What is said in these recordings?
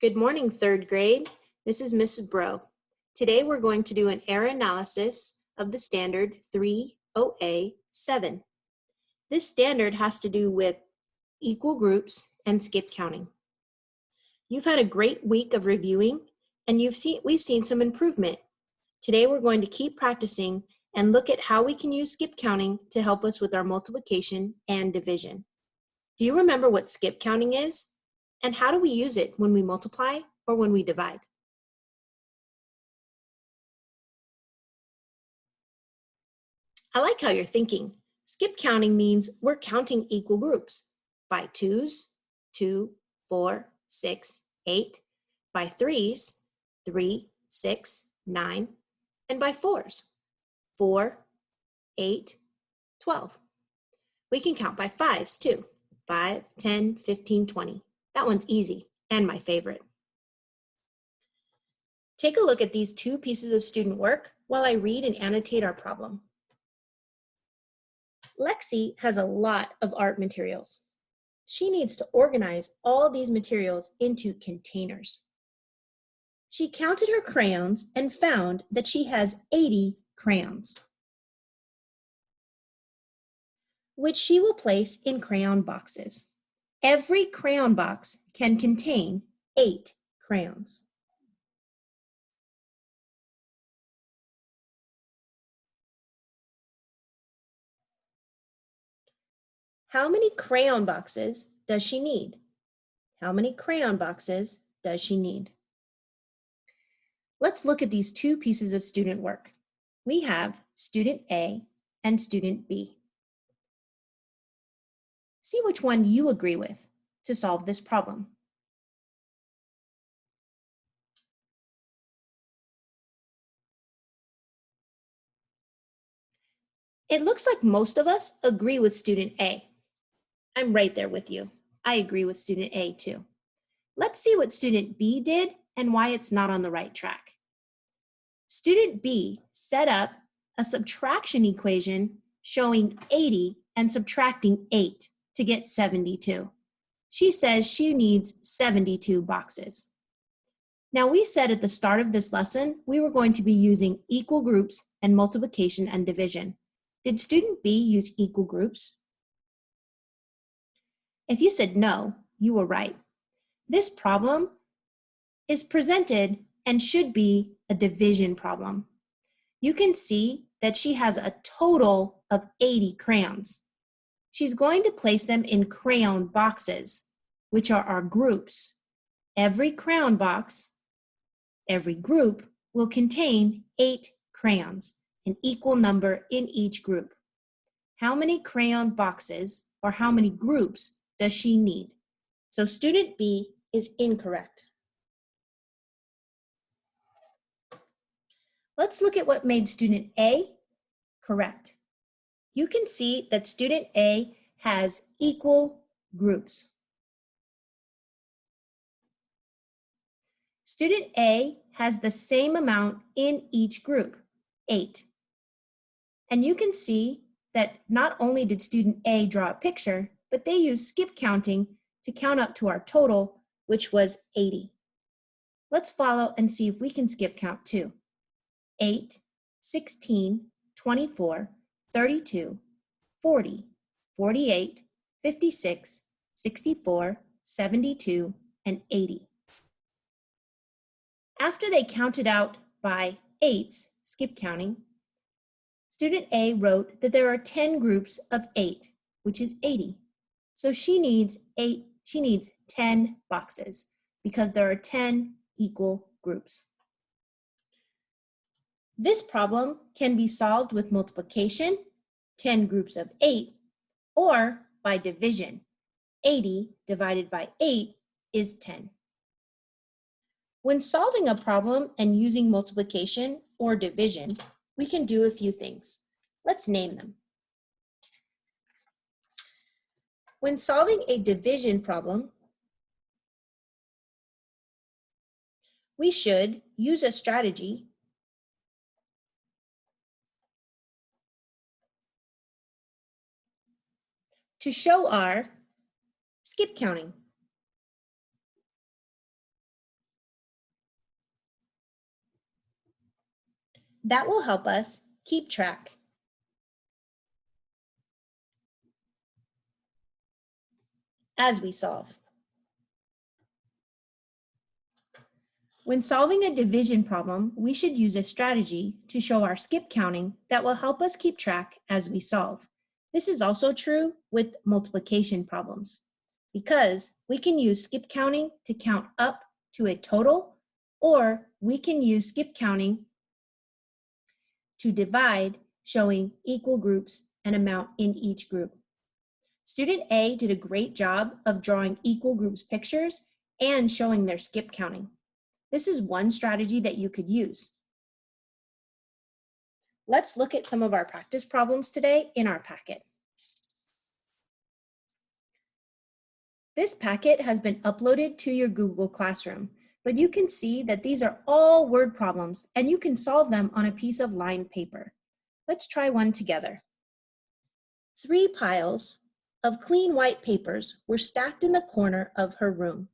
Good morning, third grade. This is Mrs. Bro. Today we're going to do an error analysis of the standard 3OA7. This standard has to do with equal groups and skip counting. You've had a great week of reviewing and we've seen some improvement. Today we're going to keep practicing and look at how we can use skip counting to help us with our multiplication and division. Do you remember what skip counting is? And how do we use it when we multiply or when we divide? I like how you're thinking. Skip counting means we're counting equal groups by twos, 2, 4, 6, 8, by threes, 3, 6, 9, and by fours, 4, 8, 12. We can count by fives too, 5, 10, 15, 20. That one's easy and my favorite. Take a look at these two pieces of student work while I read and annotate our problem. Lexi has a lot of art materials. She needs to organize all these materials into containers. She counted her crayons and found that she has 80 crayons, which she will place in crayon boxes. Every crayon box can contain 8 crayons. How many crayon boxes does she need? How many crayon boxes does she need? Let's look at these two pieces of student work. We have student A and student B. See which one you agree with to solve this problem. It looks like most of us agree with student A. I'm right there with you. I agree with student A too. Let's see what student B did and why it's not on the right track. Student B set up a subtraction equation showing 80 and subtracting 8 to get 72. She says she needs 72 boxes. Now we said at the start of this lesson, we were going to be using equal groups and multiplication and division. Did student B use equal groups? If you said no, you were right. This problem is presented and should be a division problem. You can see that she has a total of 80 crayons. She's going to place them in crayon boxes, which are our groups. Every crayon box, every group will contain 8 crayons, an equal number in each group. How many crayon boxes or how many groups does she need? So student B is incorrect. Let's look at what made student A correct. You can see that student A has equal groups. Student A has the same amount in each group, 8. And you can see that not only did student A draw a picture, but they used skip counting to count up to our total, which was 80. Let's follow and see if we can skip count too. 8, 16, 24, 32, 40, 48, 56, 64, 72, and 80. After they counted out by 8s, skip counting, student A wrote that there are 10 groups of 8, which is 80. So she needs 10 boxes because there are 10 equal groups. This problem can be solved with multiplication, 10 groups of 8, or by division. 80 divided by 8 is 10. When solving a problem and using multiplication or division, we can do a few things. Let's name them. When solving a division problem, we should use a strategy to show our skip counting. That will help us keep track. As we solve. When solving a division problem, we should use a strategy to show our skip counting that will help us keep track as we solve. This is also true with multiplication problems because we can use skip counting to count up to a total, or we can use skip counting to divide, showing equal groups and amount in each group. Student A did a great job of drawing equal groups pictures and showing their skip counting. This is one strategy that you could use. Let's look at some of our practice problems today in our packet. This packet has been uploaded to your Google Classroom, but you can see that these are all word problems and you can solve them on a piece of lined paper. Let's try one together. 3 piles of clean white papers were stacked in the corner of her room.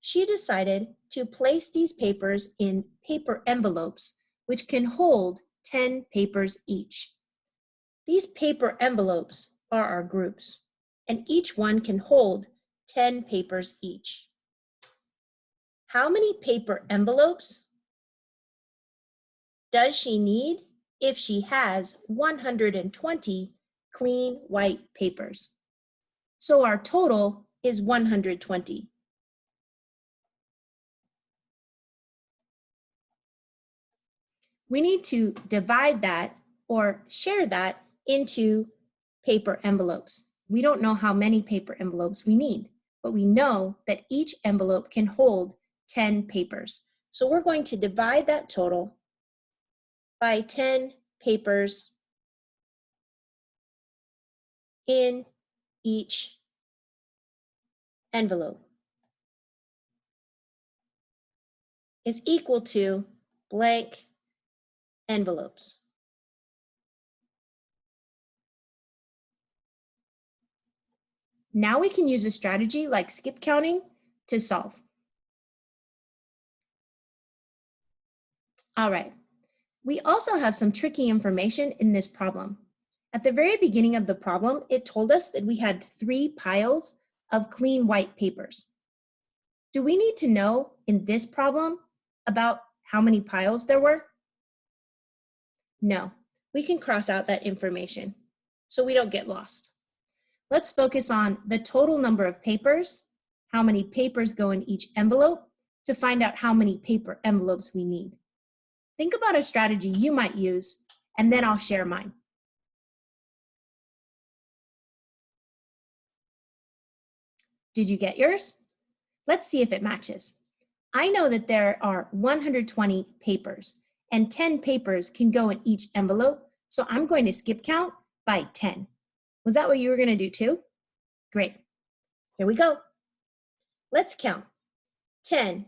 She decided to place these papers in paper envelopes, which can hold 10 papers each. These paper envelopes are our groups, and each one can hold 10 papers each. How many paper envelopes does she need if she has 120 clean white papers? So our total is 120. We need to divide that or share that into paper envelopes. We don't know how many paper envelopes we need, but we know that each envelope can hold 10 papers. So we're going to divide that total by 10 papers in each envelope is equal to blank envelopes. Now we can use a strategy like skip counting to solve. All right, we also have some tricky information in this problem. At the very beginning of the problem, it told us that we had 3 piles of clean white papers. Do we need to know in this problem about how many piles there were? No, we can cross out that information so we don't get lost. Let's focus on the total number of papers, how many papers go in each envelope, to find out how many paper envelopes we need. Think about a strategy you might use, and then I'll share mine. Did you get yours? Let's see if it matches. I know that there are 120 papers, and 10 papers can go in each envelope, so I'm going to skip count by 10. Was that what you were going to do too? Great. Here we go. Let's count. 10,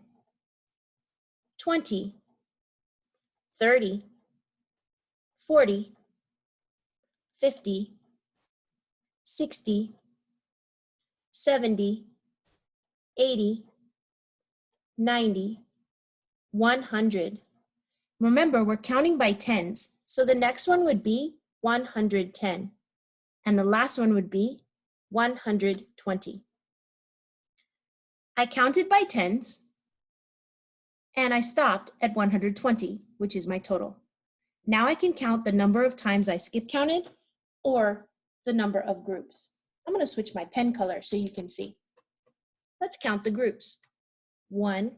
20, 30, 40, 50, 60, 70, 80, 90, 100. Remember, we're counting by tens, so the next one would be 110, and the last one would be 120. I counted by tens, and I stopped at 120, which is my total. Now I can count the number of times I skip counted or the number of groups. I'm going to switch my pen color so you can see. Let's count the groups. 1,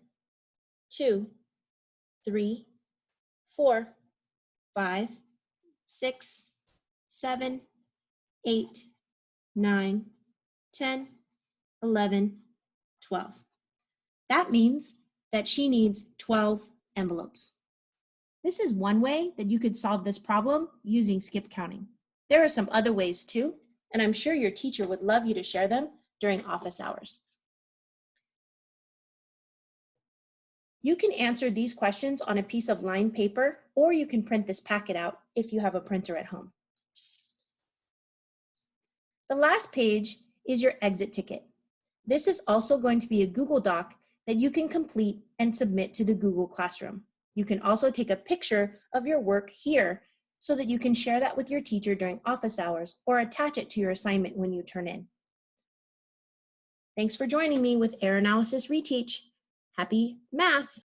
2, 3, 4, 5, 6, 7, 8, 9, 10, 11, 12. That means that she needs 12 envelopes. This is one way that you could solve this problem using skip counting. There are some other ways too, and I'm sure your teacher would love you to share them during office hours. You can answer these questions on a piece of lined paper, or you can print this packet out if you have a printer at home. The last page is your exit ticket. This is also going to be a Google Doc that you can complete and submit to the Google Classroom. You can also take a picture of your work here so that you can share that with your teacher during office hours or attach it to your assignment when you turn in. Thanks for joining me with Error Analysis Reteach. Happy math!